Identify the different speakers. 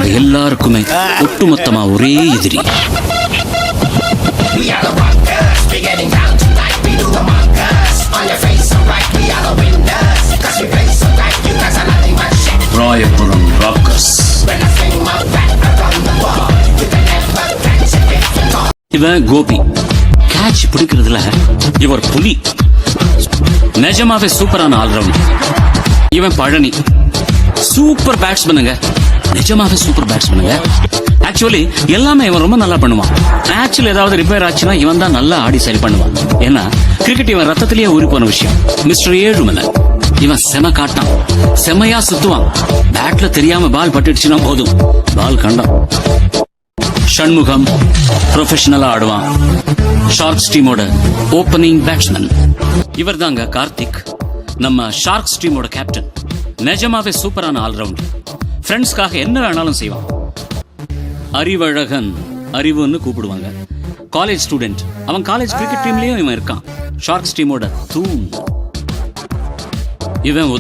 Speaker 1: அவங்க எல்லாருக்குமே ஒட்டுமொத்தமா ஒரே எதிரி. ராயபுரம் ராக்கர்ஸ். இவன் கோபி. கேட்ச் பிடிக்கிறதுல இவர் புலி. நிஜமாவே சூப்பரான ஆல்ரவுண்ட். இவன் பழனி. சூப்பர் பேட்ஸ்மேனுங்க. நிஜமாவே சூப்பர் பேட்ஸ்மேனுங்க. ஆக்சுவலி எல்லாமே இவன் ரொம்ப நல்லா பண்ணுவான். ஆக்சுவலி ஏதாவது ரிப்பேர் ஆச்சுன்னா இவன் தான் நல்லா ஆடி சரி பண்ணுவான். ஏன்னா கிரிக்கெட் இவன் ரத்தத்திலேயே ஊறி போன விஷயம். மிஸ்டர் ஏழுமலை. இவன் செம காட்டான். செமையா சுத்துவான். பேட்ல தெரியாம பால் பட்டுடுச்சுன்னா போதும், பால் கண்டான். ஷண்முகம் ப்ரொஃபஷனலா ஆடுவான். ஷார்க்ஸ் டீமோட ஓபனிங் பேட்ஸ்மேன். இவர் தாங்க கார்த்திக், நம்ம ஷார்க்ஸ் டீமோட கேப்டன். நிஜமாவே சூப்பரான ஆல்ரவுண்ட். ஃப்ரெண்ட்ஸ்க்காக என்ன வேணாலும் செய்வான். அறிவழகன், அறிவுன்னு கூப்பிடுவாங்க. College student. அவன் காலேஜ் கிரிக்கெட் டீம்லயும் இவன் இருக்கான். ஷார்க்ஸ் டீமோட தூண். இவன்